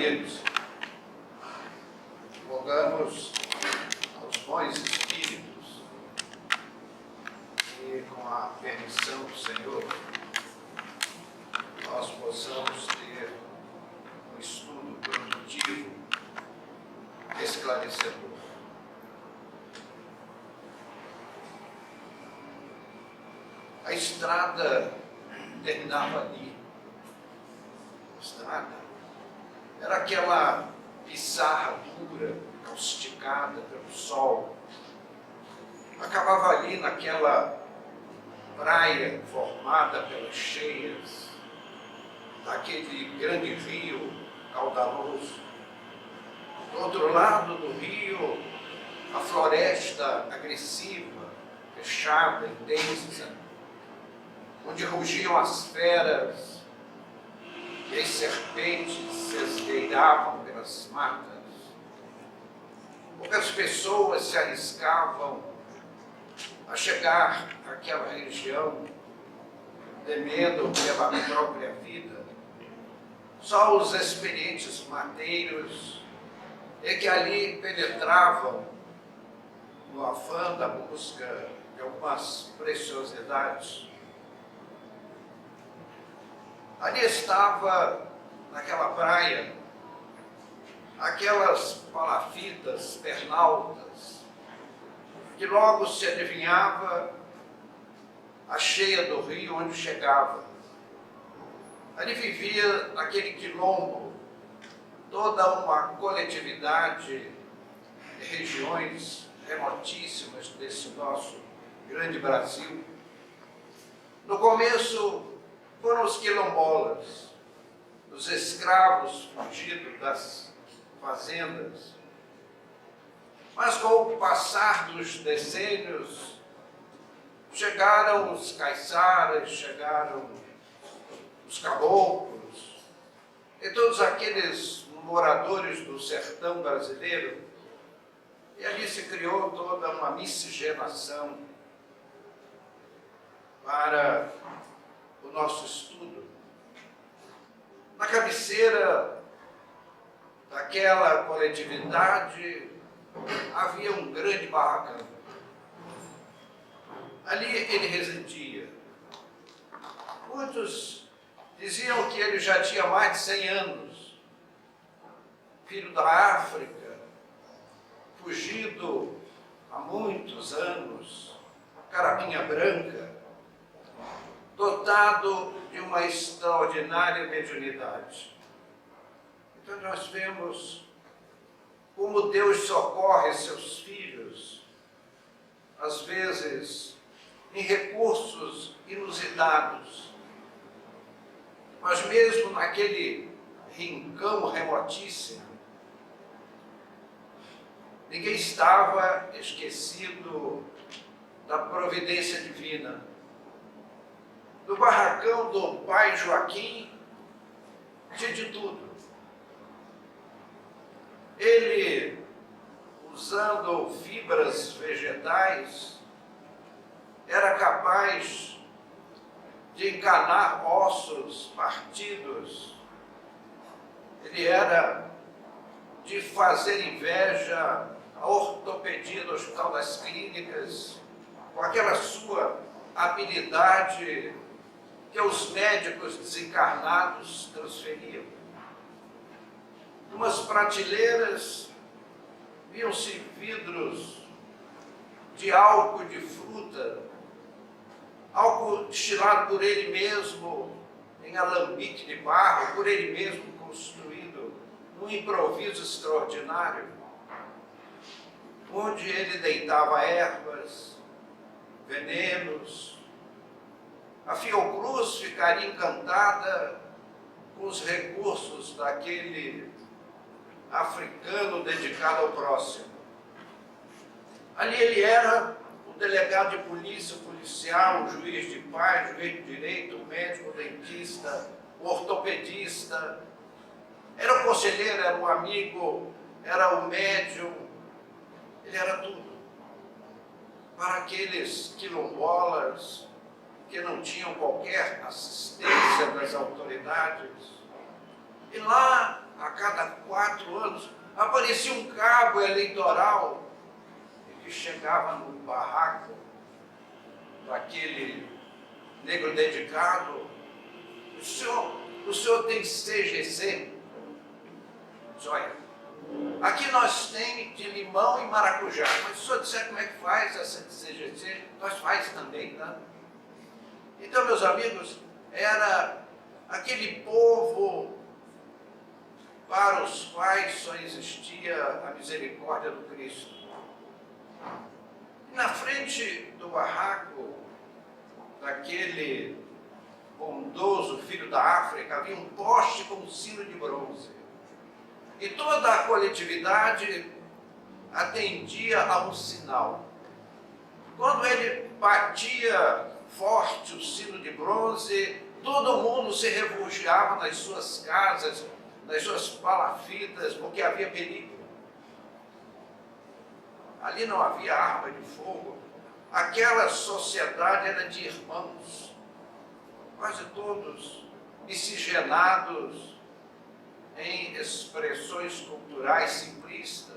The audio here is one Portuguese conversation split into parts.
ajoelhe-se. Rogamos aos bons espíritos que, com a permissão do Senhor, nós possamos ter um estudo produtivo, esclarecedor. A estrada terminava ali. A estrada era aquela pissarra dura, causticada pelo sol. Acabava ali naquela praia formada pelas cheias daquele grande rio caudaloso. Do outro lado do rio, a floresta agressiva, fechada, intensa, onde rugiam as feras e as serpentes se esgueiravam pelas matas. Poucas pessoas se arriscavam a chegar àquela região, temendo pela própria vida. Só os experientes mateiros é que ali penetravam no afã da busca de algumas preciosidades. Ali estava, naquela praia, aquelas palafitas pernaltas, que logo se adivinhava a cheia do rio onde chegava. Ali vivia, naquele quilombo, toda uma coletividade de regiões remotíssimas desse nosso grande Brasil. No começo, foram os quilombolas, os escravos fugidos das fazendas. Mas com o passar dos decênios, chegaram os caiçaras, chegaram os caboclos, e todos aqueles moradores do sertão brasileiro, e ali se criou toda uma miscigenação para o nosso estudo. Na cabeceira daquela coletividade havia um grande barracão. Ali ele residia. Muitos diziam que ele já tinha mais de 100 anos, filho da África, fugido há muitos anos, carapinha branca, dotado de uma extraordinária mediunidade. Então nós vemos como Deus socorre seus filhos, às vezes em recursos inusitados, mas mesmo naquele rincão remotíssimo, ninguém estava esquecido da providência divina. No barracão do pai Joaquim, tinha de tudo. Ele, usando fibras vegetais, era capaz de encanar ossos partidos. Ele era de fazer inveja à ortopedia do Hospital das Clínicas, com aquela sua habilidade que os médicos desencarnados transferiam. Numas prateleiras viam-se vidros de álcool de fruta, álcool destilado por ele mesmo em alambique de barro, por ele mesmo construído num improviso extraordinário, onde ele deitava ervas, venenos. A Fiocruz ficaria encantada com os recursos daquele africano dedicado ao próximo. Ali ele era o delegado de polícia, o policial, o juiz de paz, o juiz de direito, o médico, o dentista, o ortopedista. Era o conselheiro, era o amigo, era o médium. Ele era tudo. Para aqueles quilombolas que não tinham qualquer assistência das autoridades. E lá, a cada 4 anos, aparecia um cabo eleitoral que chegava no barraco daquele negro dedicado. O senhor tem CGC? Olha, aqui nós temos de limão e maracujá, mas se o senhor disser como é que faz essa CGC, nós faz também, tá? Então, meus amigos, era aquele povo para os quais só existia a misericórdia do Cristo. Na frente do barraco daquele bondoso filho da África havia um poste com um sino de bronze. E toda a coletividade atendia a um sinal. Quando ele batia forte o sino de bronze, todo mundo se refugiava nas suas casas, nas suas palafitas, porque havia perigo. Ali não havia arma de fogo. Aquela sociedade era de irmãos, quase todos miscigenados em expressões culturais simplistas.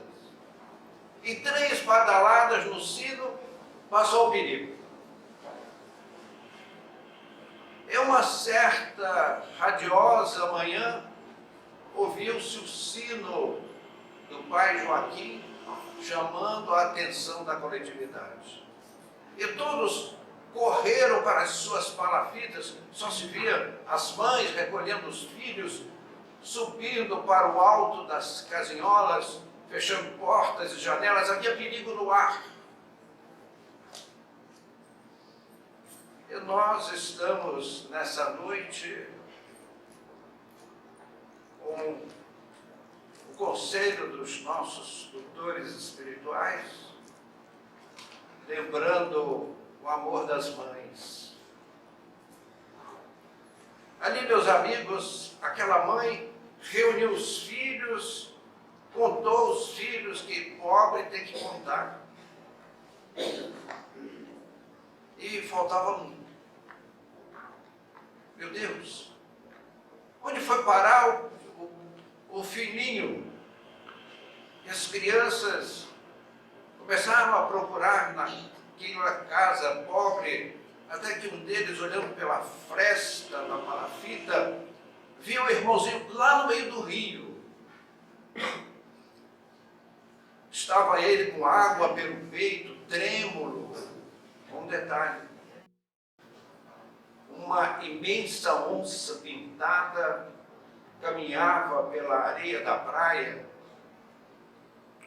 E 3 badaladas no sino, passou o perigo. Em uma certa radiosa manhã, ouviu-se o sino do pai Joaquim chamando a atenção da coletividade. E todos correram para as suas palafitas, só se via as mães recolhendo os filhos, subindo para o alto das casinholas, fechando portas e janelas. Havia perigo no ar. E nós estamos nessa noite com o conselho dos nossos tutores espirituais, lembrando o amor das mães. Ali, meus amigos, aquela mãe reuniu os filhos, contou os filhos, que pobre tem que contar. E faltava um. Meu Deus, onde foi parar o filhinho? E as crianças começaram a procurar naquela casa pobre, até que um deles, olhando pela fresta da palafita, viu o irmãozinho lá no meio do rio. Estava ele com água pelo peito, trêmulo. Um detalhe: uma imensa onça pintada caminhava pela areia da praia,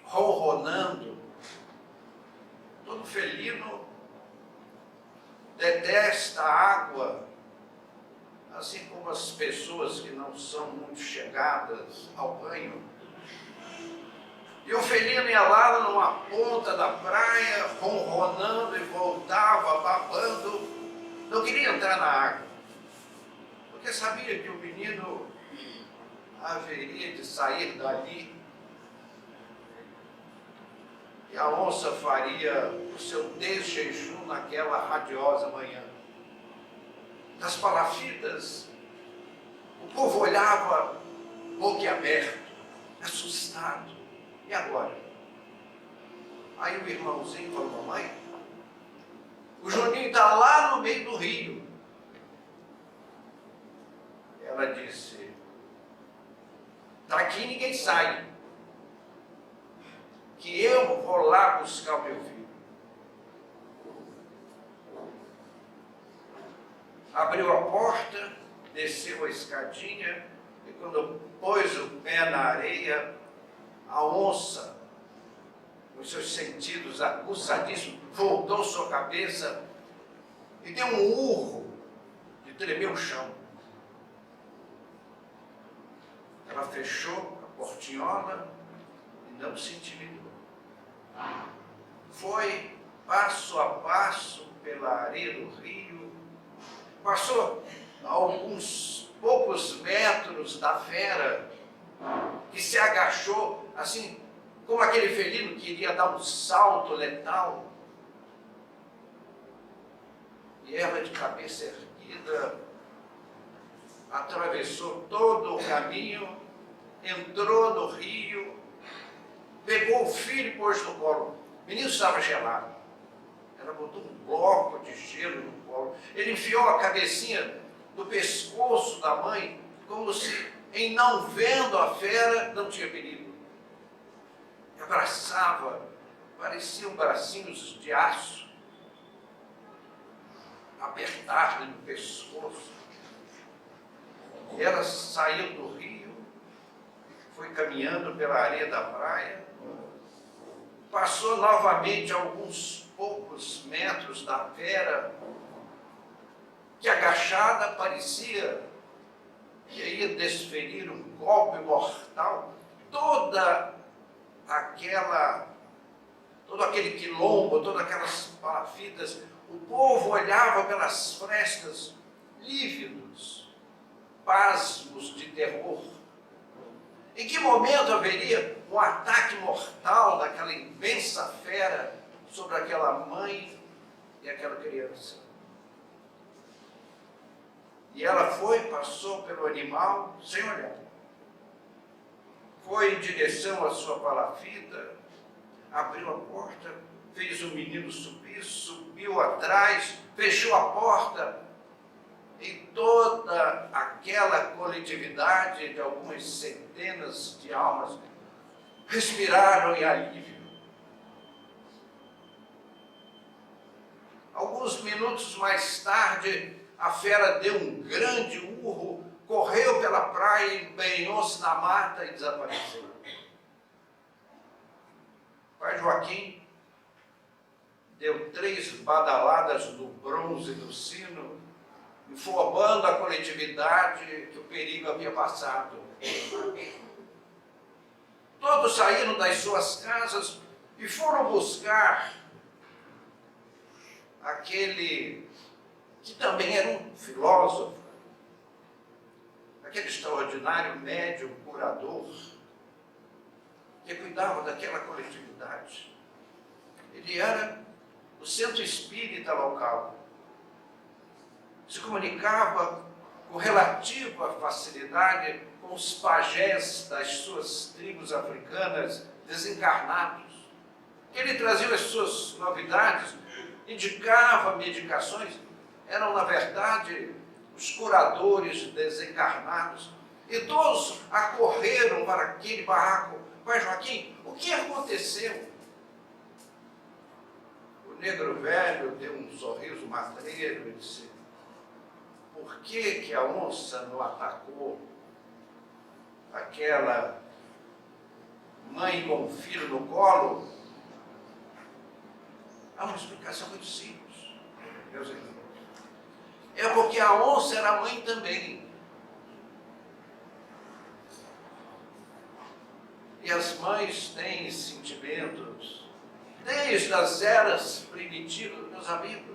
ronronando. Todo felino detesta a água, assim como as pessoas que não são muito chegadas ao banho. E o felino ia lá numa ponta da praia, ronronando, e voltava, babando. Não queria entrar na água, porque sabia que o menino haveria de sair dali e a onça faria o seu desjejum naquela radiosa manhã. Das palafitas, o povo olhava boquiaberto, assustado. E agora? Aí o irmãozinho falou: mamãe, o Juninho está lá no meio do rio. Ela disse: daqui ninguém sai, que eu vou lá buscar o meu filho. Abriu a porta, desceu a escadinha, e quando pôs o pé na areia, a onça, com seus sentidos aguçadíssimos, voltou sua cabeça e deu um urro de tremer o chão. Ela fechou a portinhola e não se intimidou. Foi passo a passo pela areia do rio, passou a alguns poucos metros da fera, que se agachou, assim como aquele felino que iria dar um salto letal. E ela, de cabeça erguida, atravessou todo o caminho entrou no rio, pegou o filho e pôs no colo. O menino estava gelado. Ela botou um bloco de gelo no colo. Ele enfiou a cabecinha no pescoço da mãe, como se, em não vendo a fera, não tinha perigo. E abraçava, pareciam bracinhos de aço, apertar-lhe no pescoço. E ela saiu do rio, foi caminhando pela areia da praia, passou novamente alguns poucos metros da fera, que agachada parecia que ia desferir um golpe mortal. Todo aquele quilombo, todas aquelas palafitas, o povo olhava pelas frestas, lívidos, pasmos de terror. Em que momento haveria um ataque mortal daquela imensa fera sobre aquela mãe e aquela criança? E ela passou pelo animal sem olhar. Foi em direção à sua palafita, abriu a porta, fez o menino subir, subiu atrás, fechou a porta. E toda aquela coletividade de algumas centenas de almas respiraram em alívio. Alguns minutos mais tarde, a fera deu um grande urro, correu pela praia, embrenhou-se na mata e desapareceu. Pai Joaquim deu 3 badaladas no bronze do sino, informando a coletividade que o perigo havia passado. Todos saíram das suas casas e foram buscar aquele que também era um filósofo, aquele extraordinário médium curador, que cuidava daquela coletividade. Ele era o centro espírita local. Se comunicava com relativa facilidade com os pajés das suas tribos africanas desencarnados. Ele trazia as suas novidades, indicava medicações, eram, na verdade, os curadores desencarnados. E todos acorreram para aquele barraco. Pai Joaquim, o que aconteceu? O negro velho deu um sorriso matreiro e disse: por que a onça não atacou aquela mãe com um filho no colo? Há uma explicação muito simples, meus irmãos. É porque a onça era mãe também. E as mães têm sentimentos desde as eras primitivas, meus amigos.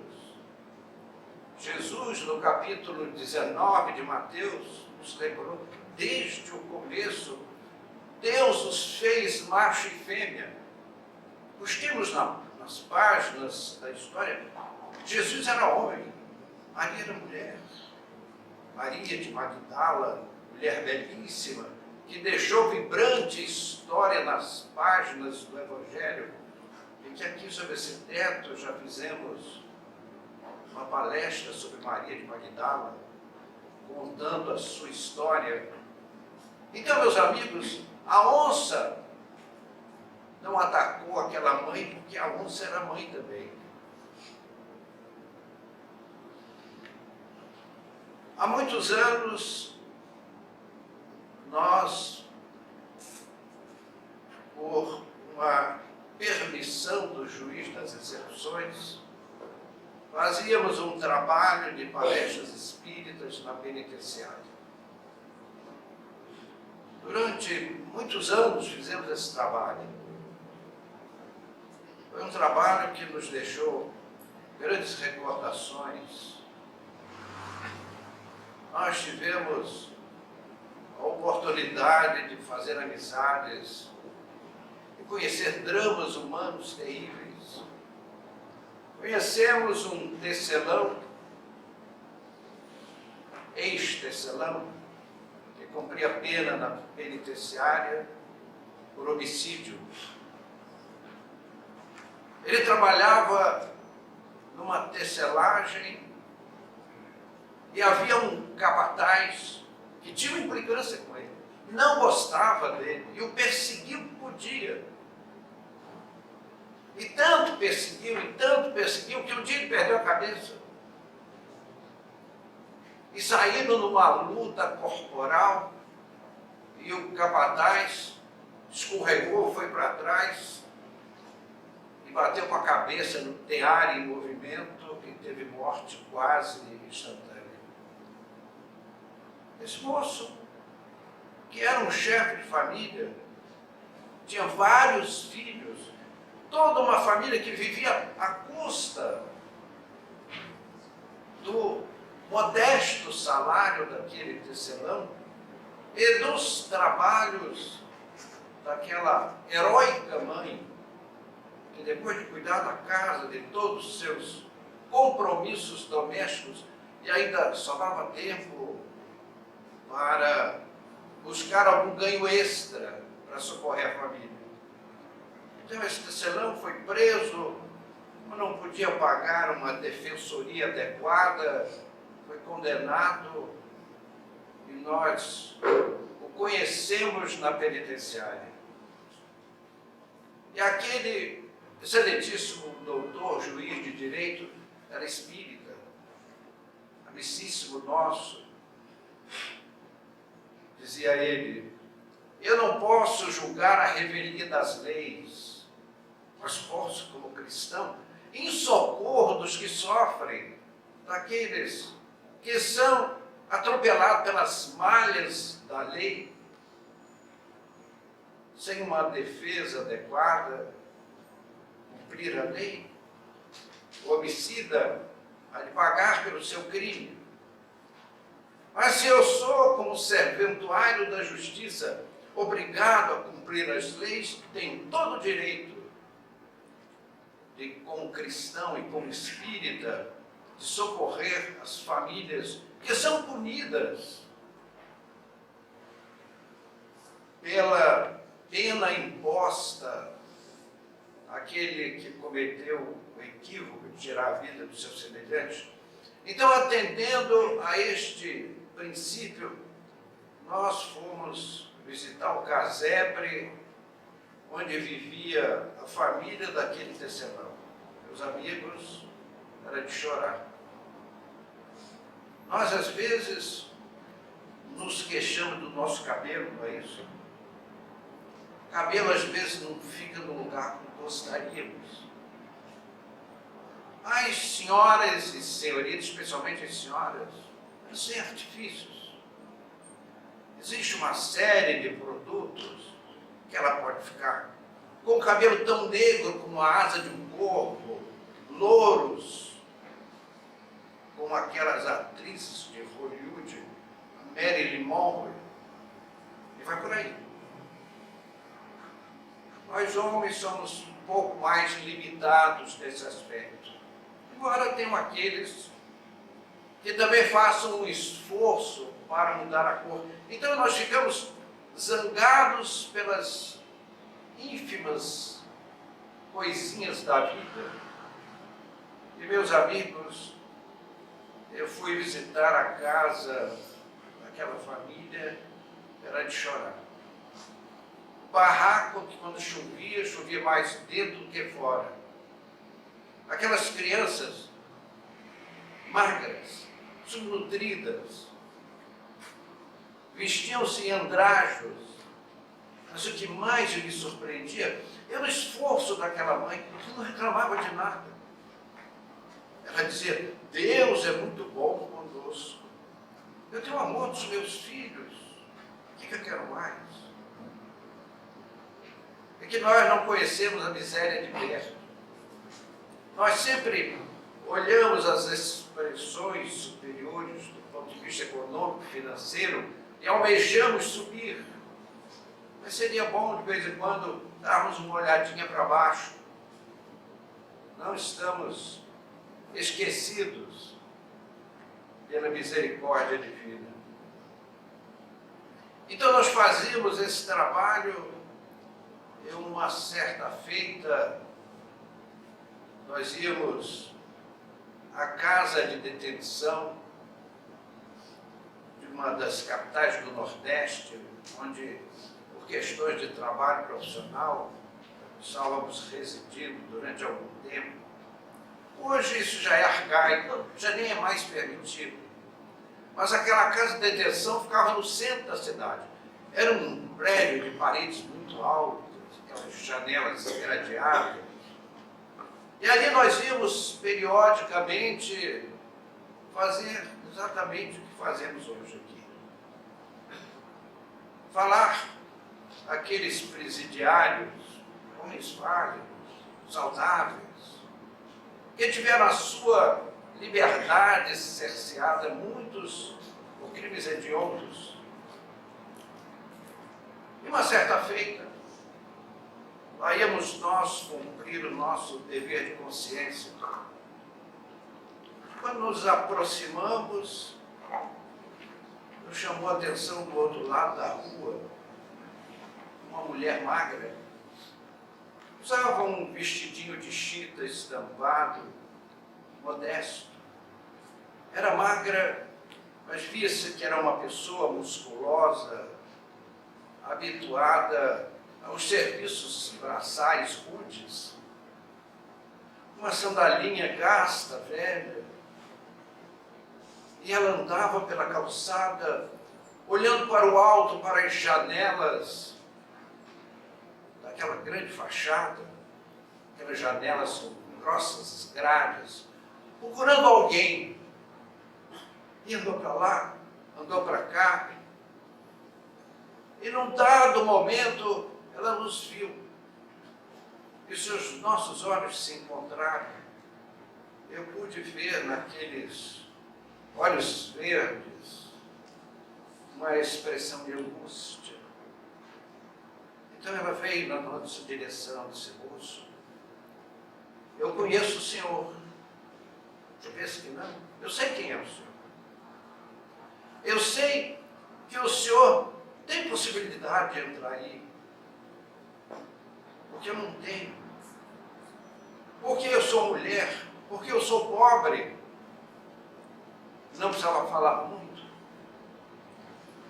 Jesus, no capítulo 19 de Mateus, nos lembrou, desde o começo, Deus os fez macho e fêmea. Busquemos nas páginas da história, Jesus era homem, Maria era mulher. Maria de Magdala, mulher belíssima, que deixou vibrante história nas páginas do Evangelho, e que aqui sobre esse teto já fizemos uma palestra sobre Maria de Magdala, contando a sua história. Então, meus amigos, a onça não atacou aquela mãe porque a onça era mãe também. Há muitos anos, nós, por uma permissão do juiz das execuções, fazíamos um trabalho de palestras espíritas na penitenciária. Durante muitos anos fizemos esse trabalho. Foi um trabalho que nos deixou grandes recordações. Nós tivemos a oportunidade de fazer amizades e conhecer dramas humanos terríveis. Conhecemos um tecelão, ex-tecelão, que cumpria pena na penitenciária por homicídio. Ele trabalhava numa tecelagem e havia um capataz que tinha uma implicância com ele, não gostava dele e o perseguiu por dia. E tanto perseguiu, que um dia ele perdeu a cabeça. E saíram numa luta corporal, e o capataz escorregou, foi para trás e bateu com a cabeça no tear em movimento, e teve morte quase instantânea. Esse moço, que era um chefe de família, tinha vários filhos, toda uma família que vivia à custa do modesto salário daquele tecelão e dos trabalhos daquela heróica mãe, que depois de cuidar da casa, de todos os seus compromissos domésticos, e ainda sobrava tempo para buscar algum ganho extra para socorrer a família. Então esse tecelão foi preso, não podia pagar uma defensoria adequada, foi condenado e nós o conhecemos na penitenciária. E aquele excelentíssimo doutor, juiz de direito, era espírita, amicíssimo nosso. Dizia ele: eu não posso julgar a revelia das leis, mas posso, como cristão, em socorro dos que sofrem, daqueles que são atropelados pelas malhas da lei, sem uma defesa adequada, cumprir a lei. O homicida há de pagar pelo seu crime. Mas se eu sou, como serventuário da justiça, obrigado a cumprir as leis, tenho todo o direito de, como cristão e como espírita, de socorrer as famílias que são punidas pela pena imposta àquele que cometeu o equívoco de tirar a vida do seu semelhante. Então, atendendo a este princípio, nós fomos visitar o casebre onde vivia a família daquele tecelão. Meus amigos, era de chorar. Nós, às vezes, nos queixamos do nosso cabelo, não é isso? O cabelo, às vezes, não fica no lugar que gostaríamos. As senhoras e senhoritas, especialmente as senhoras, não sem artifícios. Existe uma série de produtos que ela pode ficar com o cabelo tão negro como a asa de um corvo, louros, como aquelas atrizes de Hollywood, Marilyn Monroe, e vai por aí. Nós homens somos um pouco mais limitados nesse aspecto, embora tenham aqueles que também façam um esforço para mudar a cor. Então nós ficamos zangados pelas ínfimas coisinhas da vida. E, meus amigos, eu fui visitar a casa daquela família, era de chorar. Barraco que, quando chovia, chovia mais dentro do que fora. Aquelas crianças magras, subnutridas, vestiam-se em andrajos. Mas o que mais me surpreendia era o esforço daquela mãe, que não reclamava de nada. Ela dizia: Deus é muito bom conosco. Eu tenho amor dos meus filhos. O que eu quero mais? É que nós não conhecemos a miséria de perto. Nós sempre olhamos as expressões superiores do ponto de vista econômico, financeiro, e almejamos subir. Mas seria bom, de vez em quando, darmos uma olhadinha para baixo. Não estamos esquecidos pela misericórdia divina. Então nós fazíamos esse trabalho. Uma certa feita, nós íamos à casa de detenção de uma das capitais do Nordeste, onde, por questões de trabalho profissional, estávamos residindo durante algum tempo. Hoje isso já é arcaico, já nem é mais permitido. Mas aquela casa de detenção ficava no centro da cidade. Era um prédio de paredes muito altas, aquelas janelas gradeadas. E ali nós íamos periodicamente fazer exatamente o que fazemos hoje aqui. Falar àqueles presidiários, homens válidos, saudáveis, que tiveram a sua liberdade cerceada, muitos por crimes hediondos. E uma certa feita, lá íamos nós cumprir o nosso dever de consciência. Quando nos aproximamos, nos chamou a atenção do outro lado da rua uma mulher magra. Usava um vestidinho de chita estampado, modesto. Era magra, mas via-se que era uma pessoa musculosa, habituada aos serviços braçais rudes, uma sandalinha gasta, velha, e ela andava pela calçada, olhando para o alto, para as janelas daquela grande fachada, aquelas janelas com grossas grades, procurando alguém. E andou para lá, andou para cá, e num dado momento ela nos viu. E se os nossos olhos se encontraram, eu pude ver naqueles olhos verdes uma expressão de angústia. Então ela veio na nossa direção, disse: moço, eu conheço o senhor. Você pensa que não? Eu sei quem é o senhor. Eu sei que o senhor tem possibilidade de entrar aí. Porque eu não tenho. Porque eu sou mulher. Porque eu sou pobre. Não precisava falar muito.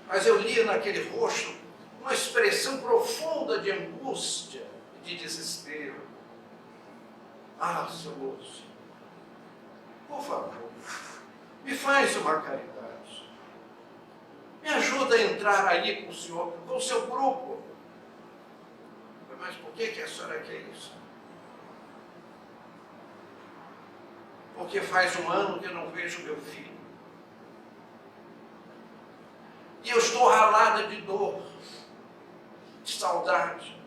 Mas eu lia naquele rosto uma expressão profunda de angústia e de desespero. Ah, seu moço, por favor, me faz uma caridade. Me ajuda a entrar aí com o senhor, com o seu grupo. Mas por que a senhora quer isso? Porque faz um ano que eu não vejo meu filho. E eu estou ralada de dor, de saudade.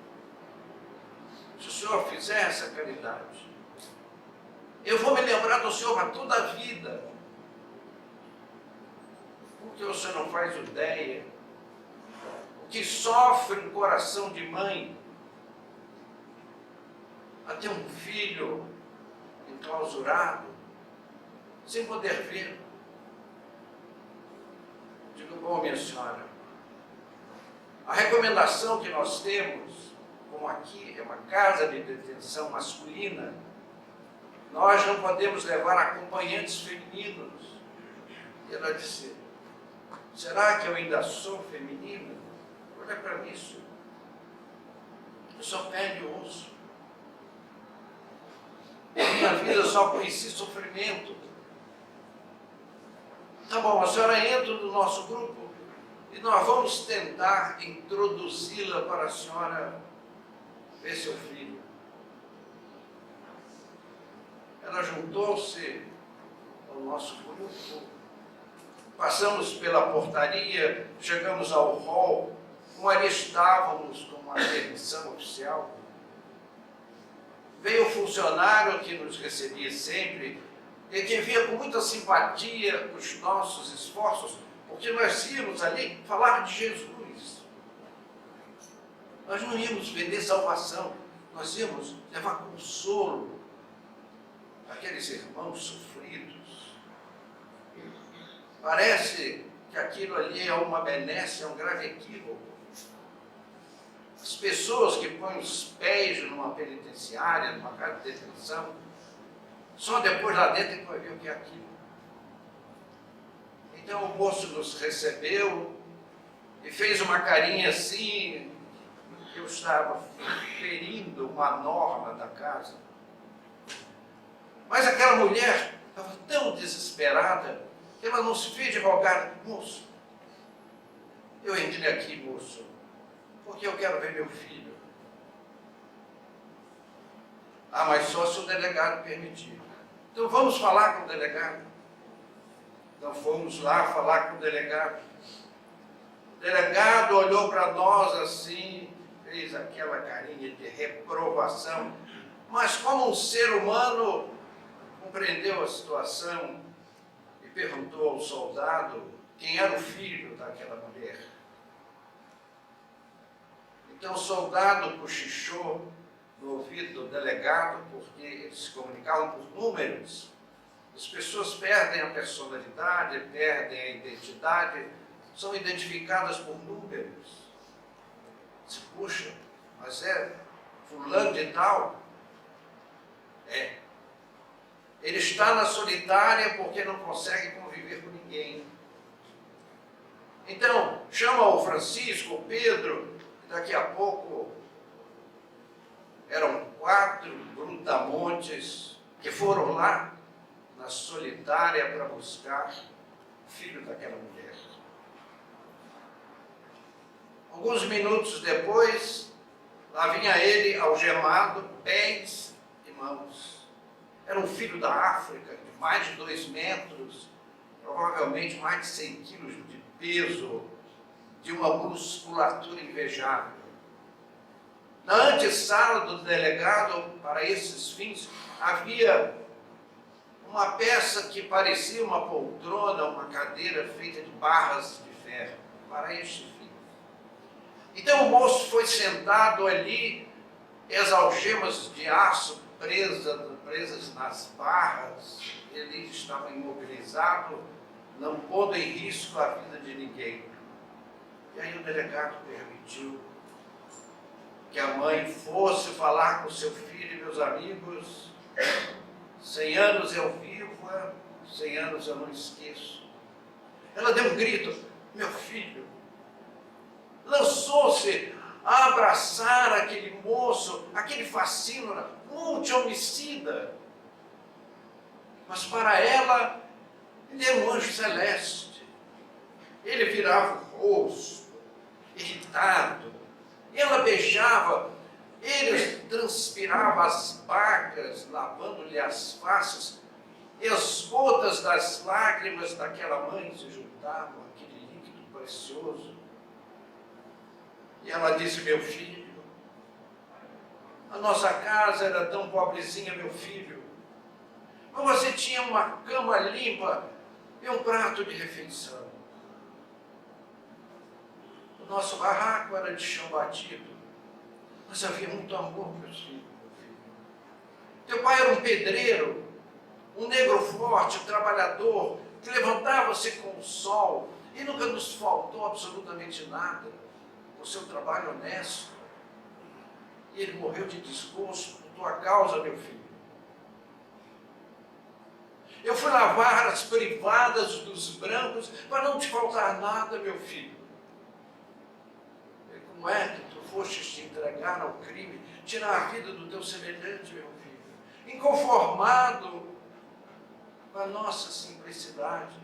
Se o senhor fizer essa caridade, eu vou me lembrar do senhor para toda a vida. Porque o senhor não faz ideia o que sofre um coração de mãe a ter um filho enclausurado, sem poder ver. Digo: bom, minha senhora, a recomendação que nós temos, como aqui é uma casa de detenção masculina, nós não podemos levar acompanhantes femininos. E ela disse: será que eu ainda sou feminina? Olha para mim, senhor. Eu sou pele e osso. Minha vida eu só conheci sofrimento. Tá bom, a senhora entra no nosso grupo e nós vamos tentar introduzi-la para a senhora ver seu filho. Ela juntou-se ao nosso grupo, passamos pela portaria, chegamos ao hall, como ali estávamos com uma permissão oficial. Veio o funcionário que nos recebia sempre e que via com muita simpatia os nossos esforços, porque nós íamos ali falar de Jesus. Nós não íamos vender salvação, nós íamos levar consolo àqueles irmãos sofridos. Parece que aquilo ali é uma benesse, é um grave equívoco. As pessoas que põem os pés numa penitenciária, numa casa de detenção, só depois lá dentro é que vai ver o que é aquilo. Então o moço nos recebeu e fez uma carinha assim. Eu estava ferindo uma norma da casa. Mas aquela mulher estava tão desesperada que ela não se fez de rogar. Moço, eu entrei aqui, moço, porque eu quero ver meu filho. Ah, mas só se o delegado permitir. Então vamos falar com o delegado. Então fomos lá falar com o delegado. O delegado olhou para nós assim, fez aquela carinha de reprovação, mas como um ser humano compreendeu a situação e perguntou ao soldado quem era o filho daquela mulher. Então o soldado cochichou no ouvido do delegado, porque eles se comunicavam por números. As pessoas perdem a personalidade, perdem a identidade, são identificadas por números. Se puxa, mas é fulano de tal? É. Ele está na solitária porque não consegue conviver com ninguém. Então, chama o Francisco, o Pedro, e daqui a pouco eram 4 brutamontes que foram lá na solitária para buscar o filho daquela mulher. Alguns minutos depois, lá vinha ele algemado, pés e mãos. Era um filho da África, de mais de 2 metros, provavelmente mais de 100 quilos de peso, de uma musculatura invejável. Na antessala do delegado, para esses fins, havia uma peça que parecia uma poltrona, uma cadeira feita de barras de ferro, para este fim. Então o moço foi sentado ali, e as algemas de aço presas nas barras, ele estava imobilizado, não pondo em risco a vida de ninguém. E aí o delegado permitiu que a mãe fosse falar com seu filho e meus amigos. 100 anos eu vivo, 100 anos eu não esqueço. Ela deu um grito, meu filho, lançou-se a abraçar aquele moço, aquele fascínora, multi-homicida. Mas para ela, ele era um anjo celeste. Ele virava o rosto, irritado, e ela beijava, ele transpirava as bacas, lavando-lhe as faces, e as gotas das lágrimas daquela mãe se juntavam àquele líquido precioso. E ela disse, meu filho, a nossa casa era tão pobrezinha, meu filho, mas você tinha uma cama limpa e um prato de refeição. O nosso barraco era de chão batido, mas havia muito amor, meu filho. Teu pai era um pedreiro, um negro forte, um trabalhador, que levantava-se com o sol e nunca nos faltou absolutamente nada por seu trabalho honesto. E ele morreu de desgosto por tua causa, meu filho. Eu fui lavar as privadas dos brancos para não te faltar nada, meu filho. E como é que tu fostes te entregar ao crime, tirar a vida do teu semelhante, meu filho? Inconformado com a nossa simplicidade.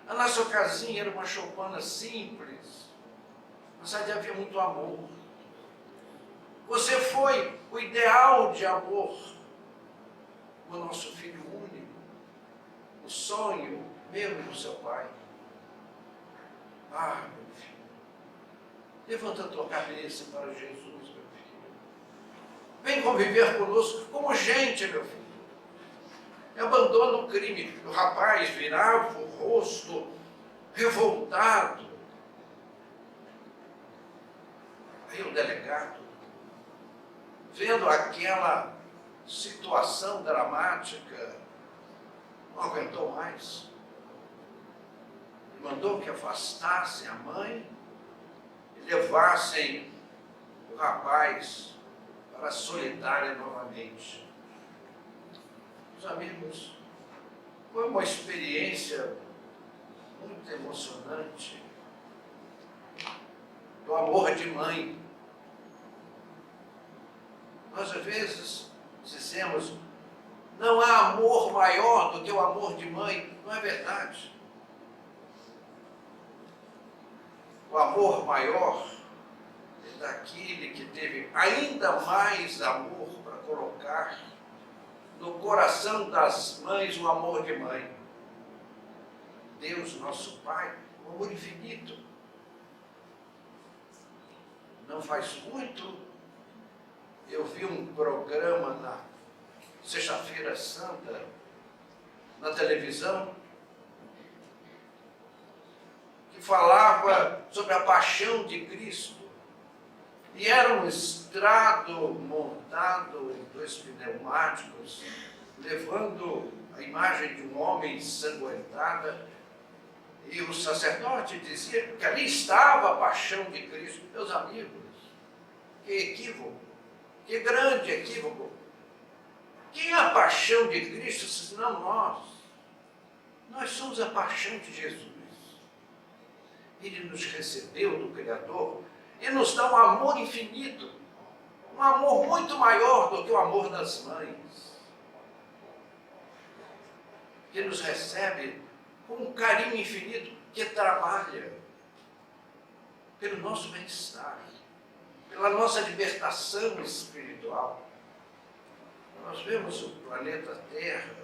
A nossa casinha era uma choupana simples, mas ali havia muito amor. Você foi o ideal de amor, o nosso filho único, o sonho meu e do seu pai. Ah, meu filho, levanta a tua cabeça para Jesus, meu filho. Vem conviver conosco como gente, meu filho. E abandona o crime. O rapaz virava o rosto revoltado. Aí o delegado, vendo aquela situação dramática, não aguentou mais. mandou que afastassem a mãe e levassem o rapaz para a solitária novamente. Meus amigos, foi uma experiência muito emocionante do amor de mãe. Nós, às vezes, dizemos, não há amor maior do que o amor de mãe. Não é verdade. O amor maior é daquele que teve ainda mais amor para colocar no coração das mães o amor de mãe. Deus, nosso Pai, um amor infinito. Não faz muito, eu vi um programa na Sexta-feira Santa, na televisão, que falava sobre a paixão de Cristo. E era um estrado montado em 2 pneumáticos, levando a imagem de um homem ensanguentada. E o sacerdote dizia que ali estava a paixão de Cristo. Meus amigos, que equívoco, que grande equívoco. Quem é a paixão de Cristo, senão nós? Nós somos a paixão de Jesus. Ele nos recebeu do Criador e nos dá um amor infinito, um amor muito maior do que o amor das mães. Que nos recebe com um carinho infinito, que trabalha pelo nosso bem-estar, pela nossa libertação espiritual. Nós vemos o planeta Terra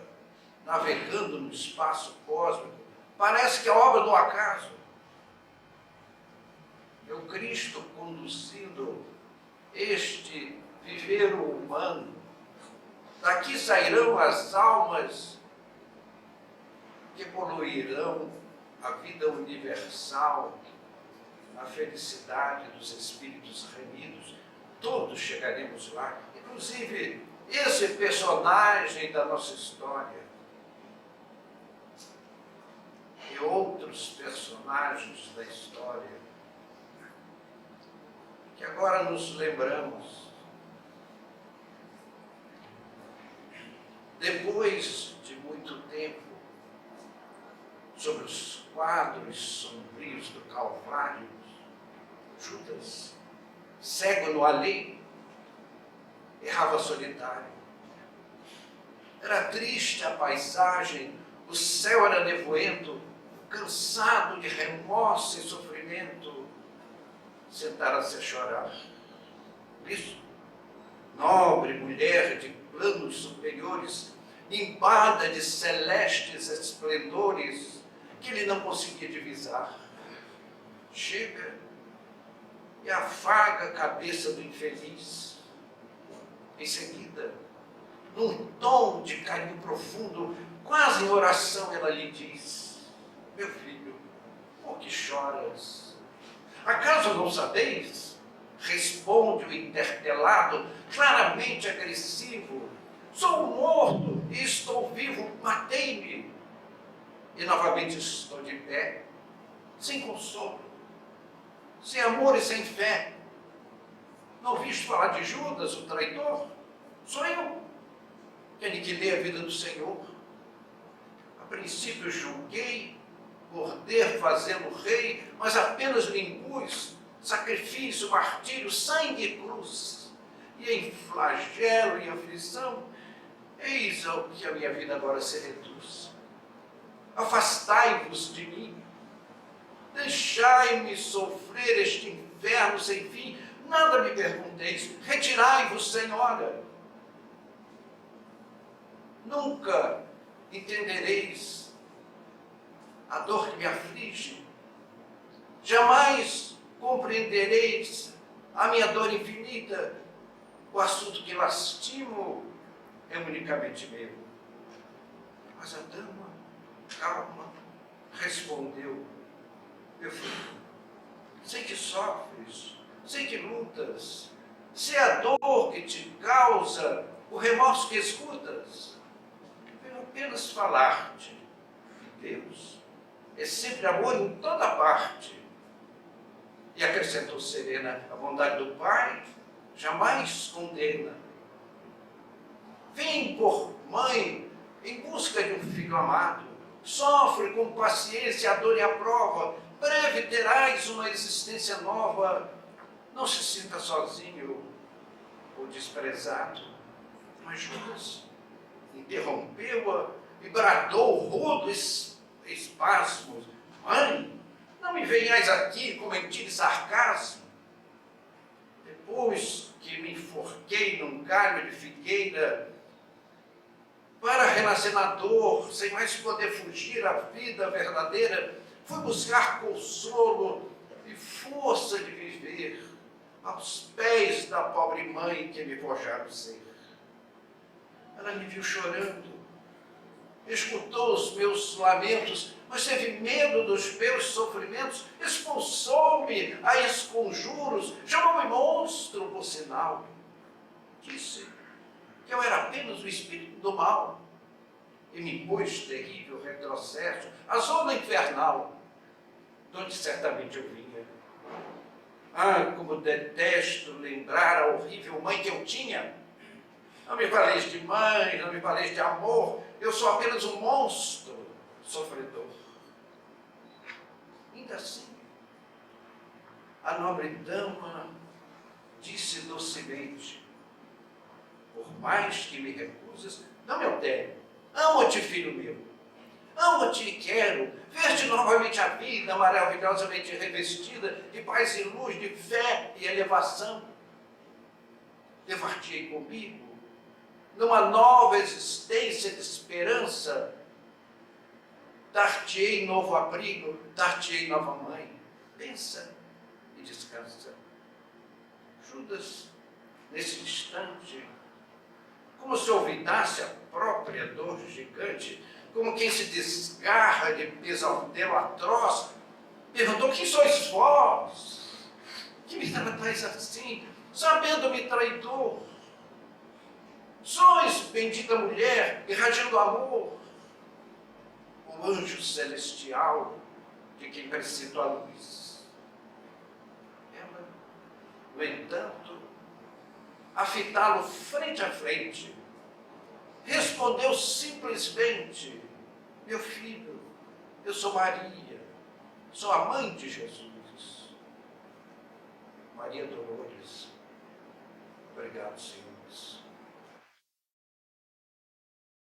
navegando no espaço cósmico. Parece que é obra do acaso. É o Cristo conduzindo este viveiro humano. Daqui sairão as almas que poluirão a vida universal, a felicidade dos espíritos remidos. Todos chegaremos lá, inclusive esse personagem da nossa história e outros personagens da história que agora nos lembramos. Depois de muito tempo, sobre os quadros sombrios do Calvário, Judas, cego no além, errava solitário. Era triste a paisagem, o céu era nevoento, cansado de remorso e sofrimento, sentara-se a chorar. Por isso, nobre mulher de planos superiores, limpada de celestes esplendores, que ele não conseguia divisar, chega e afaga a cabeça do infeliz. Em seguida, num tom de carinho profundo, quase em oração, ela lhe diz: meu filho, por que choras? Acaso não sabeis? Responde o interpelado, claramente agressivo: sou morto e estou vivo, matei-me. E novamente estou de pé, sem consolo, sem amor e sem fé. Não ouviste falar de Judas, o traidor? Sou eu, que aniquilei a vida do Senhor. A princípio julguei poder fazê-lo rei, mas apenas lhe impus sacrifício, martírio, sangue e cruz. E em flagelo e aflição, eis ao que a minha vida agora se reduz. Afastai-vos de mim, deixai-me sofrer este inferno sem fim, nada me pergunteis, retirai-vos, Senhora. Nunca entendereis a dor que me aflige, jamais compreendereis a minha dor infinita, o assunto que lastimo é unicamente meu. Mas a dama, calma, respondeu: meu filho, sei que sofres, sei que lutas, sei a dor que te causa, o remorso que escutas. Venho apenas falar-te de Deus é sempre amor em toda parte. E acrescentou serena, a bondade do Pai jamais condena. Vem por mãe em busca de um filho amado, sofre com paciência a dor e a prova, breve terás uma existência nova. Não se sinta sozinho ou desprezado. Mas Judas interrompeu-a e bradou rudo espasmos: mãe, não me venhais aqui com mentira e sarcasmo. Depois que me enforquei num galho de figueira, para renascer na dor, sem mais poder fugir à vida verdadeira, fui buscar consolo e força de viver aos pés da pobre mãe que me forjaram ser. Ela me viu chorando, escutou os meus lamentos, mas teve medo dos meus sofrimentos, expulsou-me a esconjuros, chamou-me monstro por sinal. Disse que eu era apenas o espírito do mal e me impôs terrível retrocesso à zona infernal, de onde certamente eu vinha. Ah, como detesto lembrar a horrível mãe que eu tinha. Não me faleis de mãe, não me faleis de amor, eu sou apenas um monstro sofredor. Ainda assim, a nobre dama disse docemente: por mais que me recuses, não me altere. Amo-te, filho meu. Amo-te e quero ver-te novamente a vida maravilhosamente revestida de paz e luz, de fé e elevação. Levar-te-ei comigo numa nova existência de esperança. Dar-te-ei novo abrigo, dar-te-ei nova mãe. Pensa e descansa. Judas, nesse instante, como se olvidasse a própria dor gigante, como quem se desgarra de pesadelo atroz, perguntou: quem sois vós, que me tratais assim, sabendo-me traidor? Sois bendita mulher, irradiando amor, o anjo celestial de quem preciso a luz. Ela, no entanto, a fitá-lo frente a frente, respondeu simplesmente: meu filho, eu sou Maria, sou a mãe de Jesus. Maria Dolores. Obrigado, senhores.